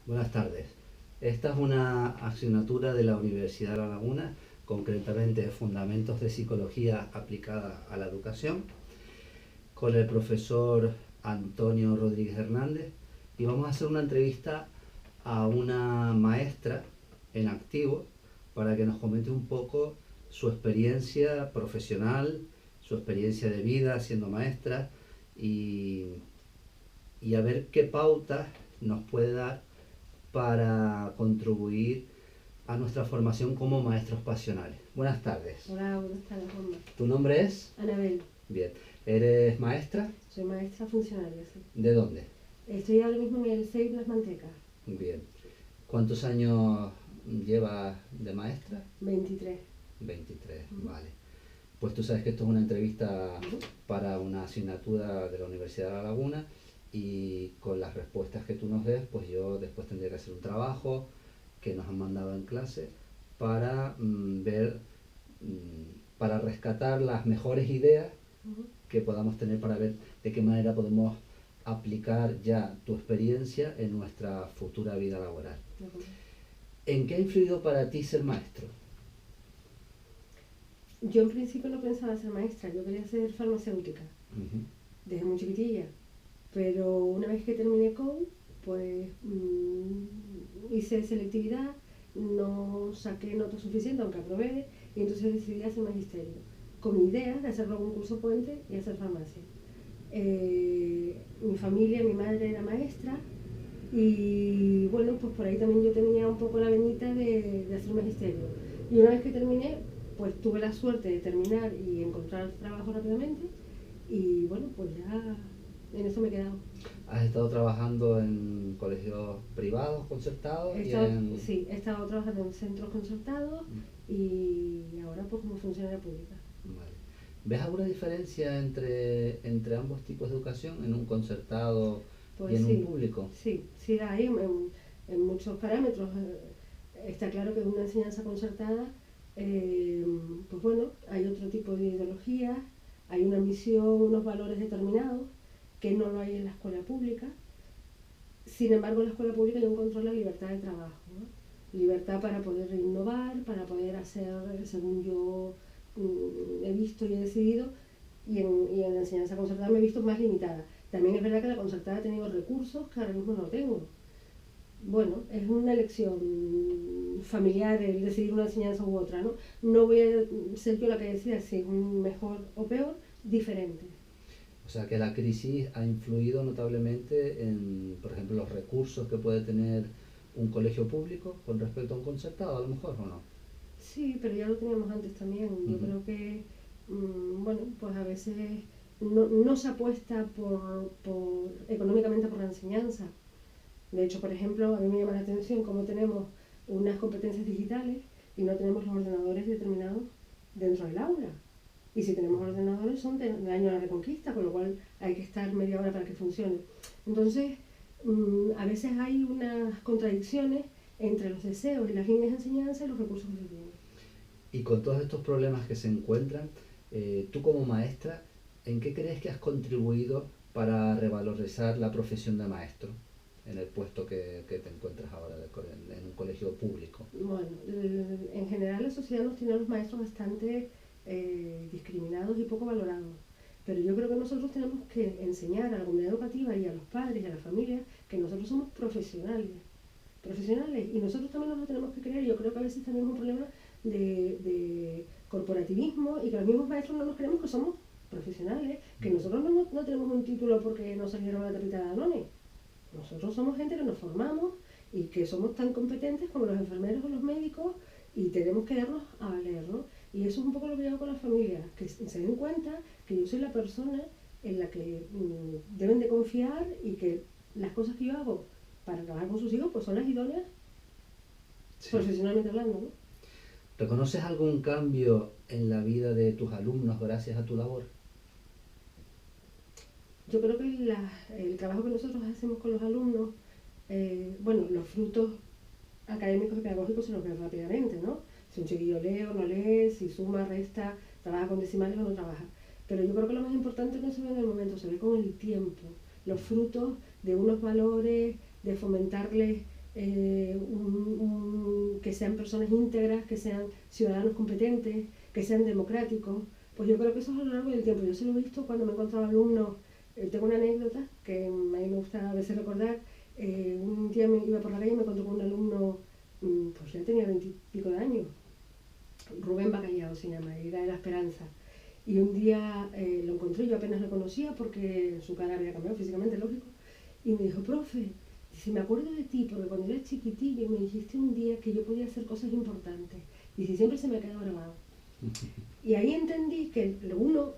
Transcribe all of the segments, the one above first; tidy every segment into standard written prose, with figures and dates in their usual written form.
Buenas tardes. Esta es una asignatura de la Universidad de La Laguna, concretamente Fundamentos de Psicología aplicada a la educación, con el profesor Antonio Rodríguez Hernández, y vamos a hacer una entrevista a una maestra en activo para que nos comente un poco su experiencia profesional, su experiencia de vida siendo maestra y a ver qué pautas nos puede dar para contribuir a nuestra formación como maestros pasionales. Buenas tardes. Hola, buenas tardes, Juanma. ¿Tu nombre es? Anabel. Bien. ¿Eres maestra? Soy maestra funcionaria, sí. ¿De dónde? Estoy ahora mismo en el CEIP Las Mantecas. Bien. ¿Cuántos años llevas de maestra? 23. 23, vale. Pues tú sabes que esto es una entrevista para una asignatura de la Universidad de La Laguna, y con las respuestas que tú nos des, pues yo después tendré que hacer un trabajo que nos han mandado en clase para para rescatar las mejores ideas que podamos tener para ver de qué manera podemos aplicar ya tu experiencia en nuestra futura vida laboral. ¿En qué ha influido para ti ser maestro? Yo en principio no pensaba ser maestra, yo quería ser farmacéutica, desde muy chiquitilla. Pero una vez que terminé COU, pues hice selectividad, no saqué nota suficiente, aunque aprobé, y entonces decidí hacer magisterio, con mi idea de hacerlo algún curso puente y hacer farmacia. Mi familia, mi madre era maestra, y bueno, pues por ahí también yo tenía un poco la venita de hacer magisterio. Y una vez que terminé, pues tuve la suerte de terminar y encontrar trabajo rápidamente, y bueno, pues ya en eso me he quedado. ¿Has estado trabajando en colegios privados, concertados? Sí, he estado trabajando en centros concertados y ahora pues como funcionaria pública. Vale. ¿Ves alguna diferencia entre ambos tipos de educación, en un concertado pues y en sí, un público? Sí la hay en muchos parámetros. Está claro que en una enseñanza concertada, pues bueno, hay otro tipo de ideología, hay una misión, unos valores determinados, que no lo hay en la escuela pública. Sin embargo, en la escuela pública yo encontré la libertad de trabajo, ¿no? Libertad para poder innovar, para poder hacer según yo he visto y he decidido, y en la enseñanza concertada me he visto más limitada. También es verdad que la concertada ha tenido recursos que ahora mismo no tengo. Bueno, es una elección familiar el decidir una enseñanza u otra, ¿no? No voy a ser yo la que decida si es mejor o peor, diferente. O sea que la crisis ha influido notablemente en, por ejemplo, los recursos que puede tener un colegio público con respecto a un concertado, a lo mejor, ¿o no? Sí, pero ya lo teníamos antes también. Yo creo que, bueno, pues a veces no se apuesta económicamente por la enseñanza. De hecho, por ejemplo, a mí me llama la atención cómo tenemos unas competencias digitales y no tenemos los ordenadores determinados dentro del aula. Y si tenemos ordenadores son del año de la Reconquista, con lo cual hay que estar media hora para que funcione. Entonces, a veces hay unas contradicciones entre los deseos y las líneas de enseñanza y los recursos que se tienen. Y con todos estos problemas que se encuentran, tú como maestra, ¿en qué crees que has contribuido para revalorizar la profesión de maestro en el puesto que te encuentras ahora en un colegio público? Bueno, en general la sociedad nos tiene a los maestros bastante discriminados y poco valorados. Pero yo creo que nosotros tenemos que enseñar a la comunidad educativa y a los padres y a las familias que nosotros somos profesionales, y nosotros también nos lo tenemos que creer. Yo creo que a veces tenemos un problema de corporativismo y que los mismos maestros no nos creemos que somos profesionales, que nosotros no tenemos un título porque nos salieron la tapita de Danone. Nosotros somos gente que nos formamos y que somos tan competentes como los enfermeros o los médicos, y tenemos que darnos a valer, ¿no? Y eso es un poco lo que yo hago con las familias, que se den cuenta que yo soy la persona en la que deben de confiar, y que las cosas que yo hago para trabajar con sus hijos pues son las idóneas, sí, profesionalmente hablando, ¿no? ¿Reconoces algún cambio en la vida de tus alumnos gracias a tu labor? Yo creo que el trabajo que nosotros hacemos con los alumnos, bueno, los frutos académicos y pedagógicos se los ven rápidamente, ¿no? Si un chiquillo lee o no lee, si suma, resta, trabaja con decimales o no trabaja. Pero yo creo que lo más importante no se ve en el momento, se ve con el tiempo. Los frutos de unos valores, de fomentarles que sean personas íntegras, que sean ciudadanos competentes, que sean democráticos. Pues yo creo que eso es a lo largo del tiempo. Yo se lo he visto cuando me he encontrado alumnos. Tengo una anécdota que a mí me gusta a veces recordar. Un día me iba por la calle y me encontré con un alumno, pues ya tenía 20 y pico de años, Rubén Bacallao se llama, era de La Esperanza. Y un día lo encontré, yo apenas lo conocía porque su cara había cambiado físicamente, lógico. Y me dijo, profe, dice, me acuerdo de ti porque cuando eras chiquitillo me dijiste un día que yo podía hacer cosas importantes. Y si siempre se me ha quedado grabado. Y ahí entendí que uno,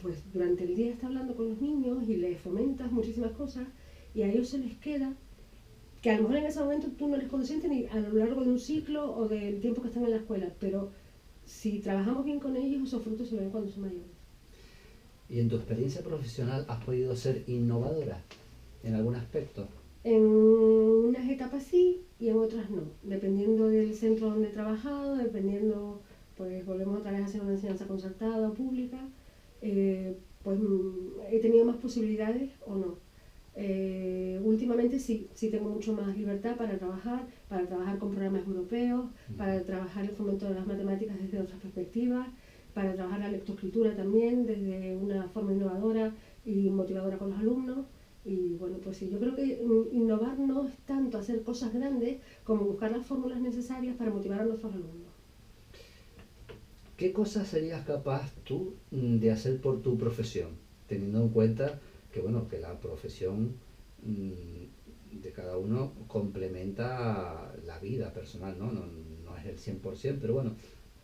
pues durante el día está hablando con los niños y les fomentas muchísimas cosas y a ellos se les queda, que a lo mejor en ese momento tú no les consientes ni a lo largo de un ciclo o del tiempo que están en la escuela, pero si trabajamos bien con ellos, esos frutos se ven cuando son mayores. ¿Y en tu experiencia profesional has podido ser innovadora en algún aspecto? En unas etapas sí y en otras no, dependiendo del centro donde he trabajado, dependiendo, pues volvemos otra vez a hacer una enseñanza concertada o pública, pues he tenido más posibilidades o no. Últimamente sí tengo mucho más libertad para trabajar con programas europeos, para trabajar el fomento de las matemáticas desde otras perspectivas, para trabajar la lectoescritura también desde una forma innovadora y motivadora con los alumnos. Y bueno, pues sí, yo creo que innovar no es tanto hacer cosas grandes como buscar las fórmulas necesarias para motivar a nuestros alumnos. ¿Qué cosas serías capaz tú de hacer por tu profesión, teniendo en cuenta que, bueno, que la profesión de cada uno complementa la vida personal, ¿no? No es el 100%, pero bueno,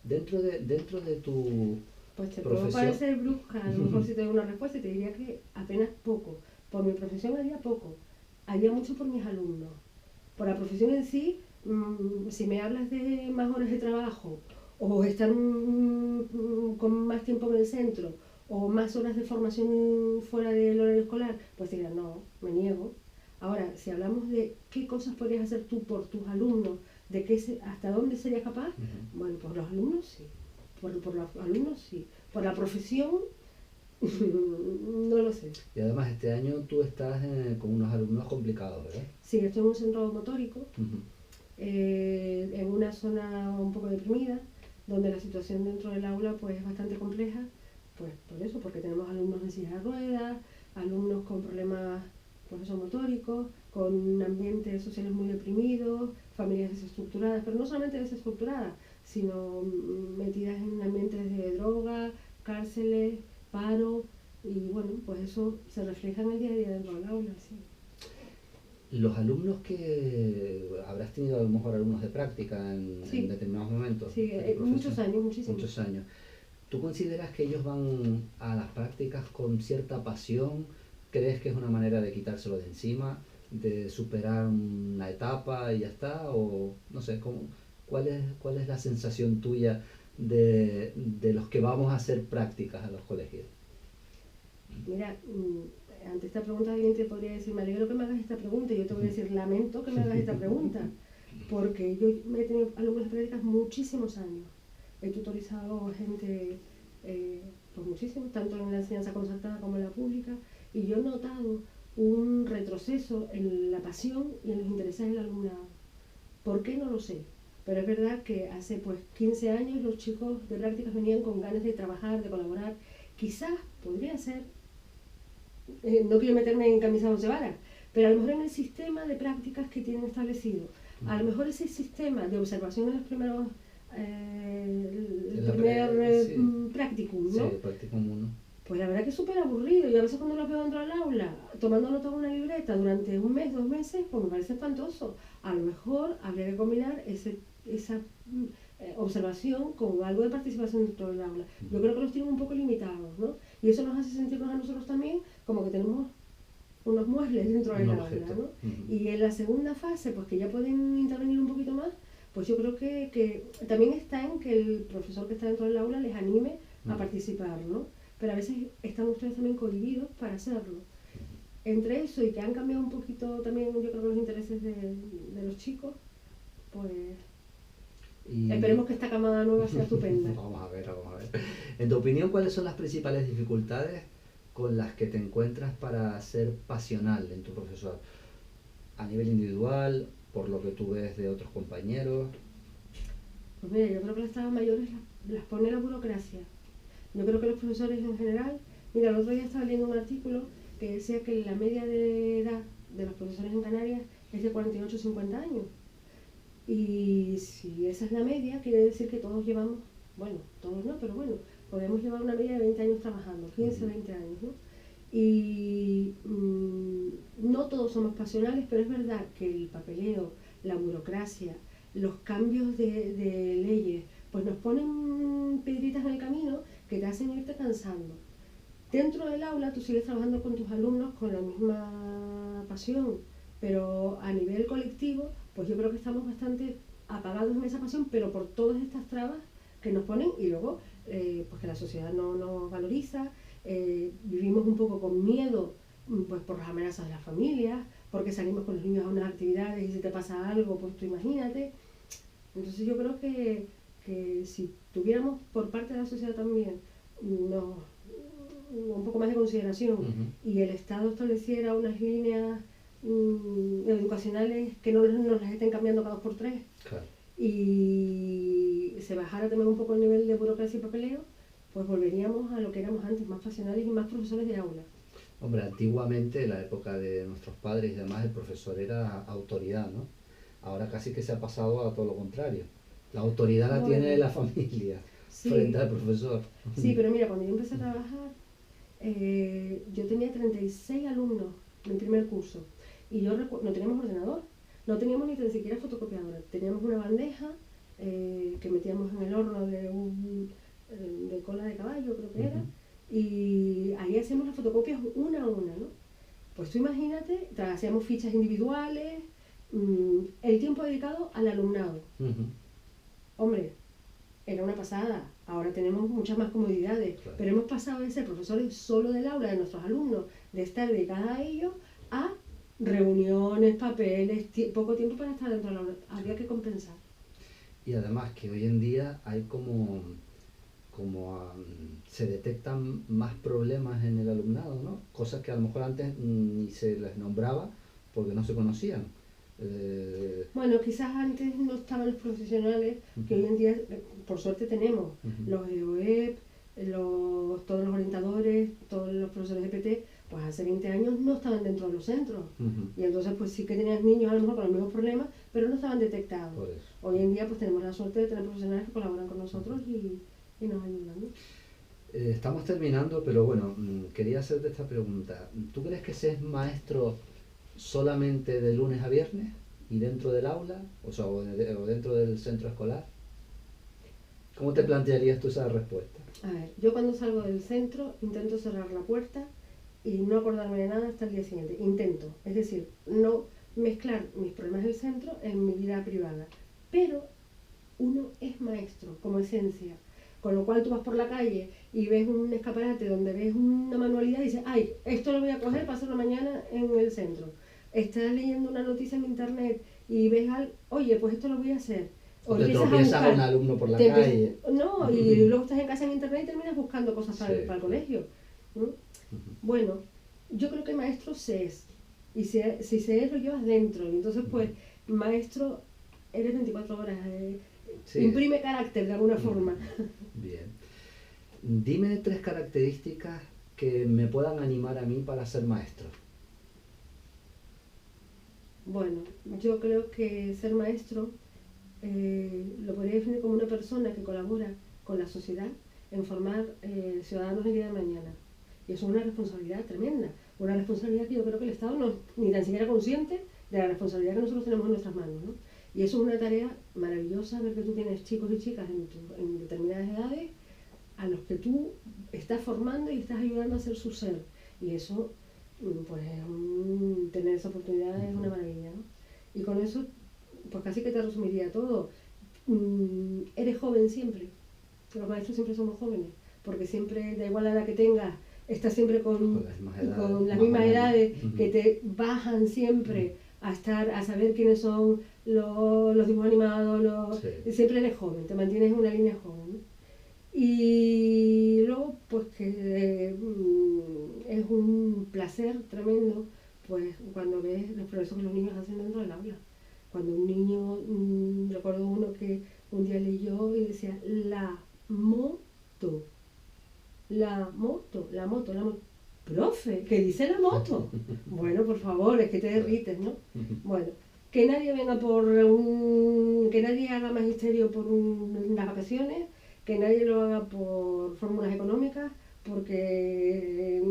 dentro de tu Pues te puedo profesión... parecer brusca, a lo mejor si te doy una respuesta y te diría que apenas poco. Por mi profesión haría poco, haría mucho por mis alumnos. Por la profesión en sí, si me hablas de más horas de trabajo, o estar con más tiempo en el centro, o más horas de formación fuera del horario escolar, pues diría, no, me niego. Ahora, si hablamos de qué cosas podrías hacer tú por tus alumnos, de hasta dónde serías capaz, bueno, por los alumnos sí, por los alumnos sí, por la profesión no lo sé. Y además este año tú estás con unos alumnos complicados, ¿verdad? Sí, estoy en un centro motórico, en una zona un poco deprimida, donde la situación dentro del aula pues es bastante compleja, pues por eso, porque tenemos alumnos en silla de ruedas, alumnos con problemas motóricos, con ambientes sociales muy deprimidos, familias desestructuradas, pero no solamente desestructuradas, sino metidas en ambientes de droga, cárceles, paro, y bueno, pues eso se refleja en el día a día dentro del aula, sí. Los alumnos que habrás tenido a lo mejor alumnos de práctica Sí. en determinados momentos. Sí, muchos años, muchísimos. Muchos años. ¿Tú consideras que ellos van a las prácticas con cierta pasión? ¿Crees que es una manera de quitárselo de encima, de superar una etapa y ya está? O no sé, ¿cuál es la sensación tuya de los que vamos a hacer prácticas a los colegios? Mira, ante esta pregunta alguien te podría decir, me alegro que me hagas esta pregunta, y yo te voy a decir, lamento que me hagas esta pregunta, porque yo he tenido alumnos de prácticas muchísimos años. He tutorizado gente, pues muchísimo, tanto en la enseñanza concertada como en la pública, y yo he notado un retroceso en la pasión y en los intereses del alumnado. ¿Por qué? No lo sé. Pero es verdad que hace pues 15 años los chicos de prácticas venían con ganas de trabajar, de colaborar. Quizás podría ser, no quiero meterme en camisa de once varas, pero a lo mejor en el sistema de prácticas que tienen establecido, a lo mejor ese sistema de observación en los primeros practicum, ¿no? Sí, practicum 1. Pues la verdad que es súper aburrido. Yo a veces cuando los veo dentro del aula, tomando nota en una libreta durante un mes, 2 meses, pues me parece espantoso. A lo mejor habría que combinar esa observación con algo de participación dentro del aula. Yo creo que los tienen un poco limitados, ¿no? Y eso nos hace sentirnos a nosotros también como que tenemos unos muebles dentro del aula, ¿no? Y en la segunda fase, pues que ya pueden intervenir un poquito más, pues yo creo que también está en que el profesor que está dentro del aula les anime a participar, ¿no? Pero a veces están ustedes también cohibidos para hacerlo. Entre eso y que han cambiado un poquito también, yo creo que los intereses de los chicos, pues esperemos que esta camada nueva sea estupenda. Vamos a ver. En tu opinión, ¿cuáles son las principales dificultades con las que te encuentras para ser pasional en tu profesor? A nivel individual por lo que tú ves de otros compañeros? Pues mira, yo creo que las trabas mayores las pone la burocracia. Yo creo que los profesores en general, mira, el otro día estaba leyendo un artículo que decía que la media de edad de los profesores en Canarias es de 48 o 50 años. Y si esa es la media, quiere decir que todos llevamos, bueno, todos no, pero bueno, podemos llevar una media de 20 años trabajando, 15, 20 años, ¿no? Y no todos somos pasionales, pero es verdad que el papeleo, la burocracia, los cambios de leyes, pues nos ponen piedritas en el camino que te hacen irte cansando. Dentro del aula tú sigues trabajando con tus alumnos con la misma pasión, pero a nivel colectivo, pues yo creo que estamos bastante apagados en esa pasión, pero por todas estas trabas que nos ponen y luego pues que la sociedad no nos valoriza, vivimos un poco con miedo pues por las amenazas de las familias, porque salimos con los niños a unas actividades y si te pasa algo, pues tú imagínate. Entonces yo creo que si tuviéramos por parte de la sociedad también un poco más de consideración y el Estado estableciera unas líneas educacionales que no nos las estén cambiando cada 2 por 3 Claro. y se bajara también un poco el nivel de burocracia y papeleo, pues volveríamos a lo que éramos antes, más pasionales y más profesores de aula. Hombre, antiguamente, en la época de nuestros padres y demás, el profesor era autoridad, ¿no? Ahora casi que se ha pasado a todo lo contrario. La autoridad la tiene la familia frente al profesor. Sí, pero mira, cuando yo empecé a trabajar, yo tenía 36 alumnos en el primer curso y no teníamos ordenador, no teníamos ni tan siquiera fotocopiadora, teníamos una bandeja que metíamos en el horno de cola de caballo, creo que era, y ahí hacíamos las fotocopias una a una, ¿no? Pues tú imagínate, hacíamos fichas individuales, el tiempo dedicado al alumnado. Hombre, era una pasada. Ahora tenemos muchas más comodidades, claro. Pero hemos pasado de ser profesores solo del aula de nuestros alumnos, de estar dedicada a ellos, a reuniones, papeles, poco tiempo para estar dentro del aula. Había que compensar. Y además que hoy en día hay se detectan más problemas en el alumnado, ¿no? Cosas que a lo mejor antes ni se les nombraba porque no se conocían. Bueno, quizás antes no estaban los profesionales que hoy en día, por suerte, tenemos. Los EOEP, todos los orientadores, todos los profesores de PT, pues hace 20 años no estaban dentro de los centros. Y entonces pues sí que tenían niños a lo mejor con los mismos problemas, pero no estaban detectados. Hoy en día pues tenemos la suerte de tener profesionales que colaboran con nosotros y nos ayudan, ¿no? Estamos terminando, pero bueno, quería hacerte esta pregunta. ¿Tú crees que se es maestro solamente de lunes a viernes y dentro del aula, o dentro del centro escolar? ¿Cómo te plantearías tú esa respuesta? A ver, yo cuando salgo del centro intento cerrar la puerta y no acordarme de nada hasta el día siguiente. Intento, es decir, no mezclar mis problemas del centro en mi vida privada. Pero uno es maestro como esencia, con lo cual tú vas por la calle y ves un escaparate donde ves una manualidad y dices, ay, esto lo voy a coger para hacerlo mañana en el centro. Estás leyendo una noticia en internet y ves oye, pues esto lo voy a hacer. O te tropiezas a un alumno por la calle. No, y luego estás en casa en internet y terminas buscando cosas para el colegio. Bueno, yo creo que maestro se es. Y si se es, lo llevas dentro. Y entonces, pues, maestro, eres 24 horas. Imprime carácter de alguna forma. Bien. Dime 3 características que me puedan animar a mí para ser maestro. Bueno, yo creo que ser maestro lo podría definir como una persona que colabora con la sociedad en formar ciudadanos del día de mañana. Y eso es una responsabilidad tremenda, una responsabilidad que yo creo que el Estado no es ni tan siquiera consciente de la responsabilidad que nosotros tenemos en nuestras manos, ¿no? Y eso es una tarea maravillosa, ver que tú tienes chicos y chicas en determinadas edades a los que tú estás formando y estás ayudando a ser su ser. Y eso, pues tener esa oportunidad es una maravilla, ¿no? Y con eso, pues casi que te resumiría todo. Eres joven siempre. Los maestros siempre somos jóvenes, porque siempre, da igual la edad que tengas, estás siempre con las mismas edades que te bajan siempre a saber quiénes son los dibujos animados, siempre eres joven, te mantienes en una línea joven, ¿no? Y luego, pues que es un placer tremendo, pues cuando ves los progresos que los niños hacen dentro del aula. Cuando un niño, recuerdo uno que un día leyó y decía, moto, la moto. Profe, ¿qué dice la moto? Bueno, por favor, es que te derrites, ¿no? Bueno, que nadie venga que nadie haga magisterio por unas vacaciones, que nadie lo haga por fórmulas económicas, porque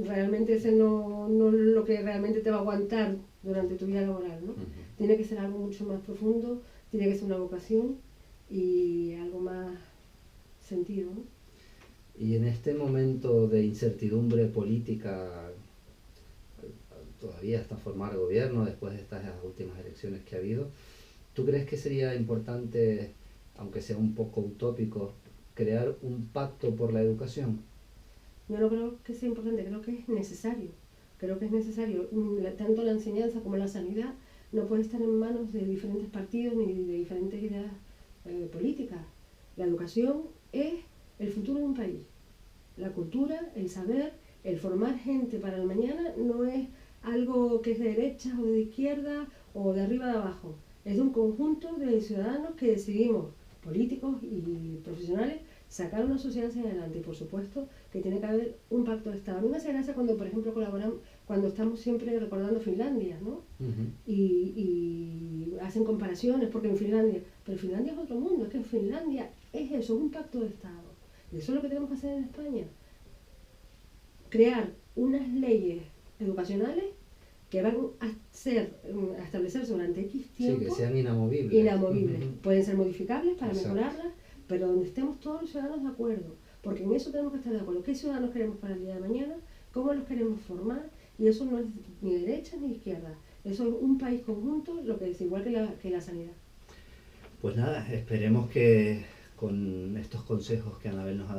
realmente ese no es lo que realmente te va a aguantar durante tu vida laboral, ¿no? Tiene que ser algo mucho más profundo, tiene que ser una vocación y algo más sentido, ¿no? Y en este momento de incertidumbre política, todavía hasta formar gobierno después de estas últimas elecciones que ha habido, ¿tú crees que sería importante, aunque sea un poco utópico, crear un pacto por la educación? Yo no creo que sea importante, creo que es necesario. Creo que es necesario. Tanto la enseñanza como la sanidad no puede estar en manos de diferentes partidos ni de diferentes ideas políticas. La educación es el futuro de un país. La cultura, el saber, el formar gente para el mañana no es algo que es de derecha o de izquierda o de arriba de abajo. Es de un conjunto de ciudadanos que decidimos, políticos y profesionales, sacar una sociedad hacia adelante. Y por supuesto que tiene que haber un pacto de Estado. A mí me hace gracia cuando, por ejemplo, colaboran, cuando estamos siempre recordando Finlandia, ¿no? Y hacen comparaciones, porque en Finlandia, pero Finlandia es otro mundo, es que en Finlandia es eso, es un pacto de Estado. Y eso es lo que tenemos que hacer en España. Crear unas leyes educacionales que van a establecerse durante X tiempo. Sí, que sean inamovibles. Inamovibles. Pueden ser modificables para mejorarlas, pero donde estemos todos los ciudadanos de acuerdo. Porque en eso tenemos que estar de acuerdo. ¿Qué ciudadanos queremos para el día de mañana? ¿Cómo los queremos formar? Y eso no es ni derecha ni izquierda. Eso es un país conjunto, lo que es igual que la sanidad. Pues nada, esperemos que con estos consejos que Anabel nos ha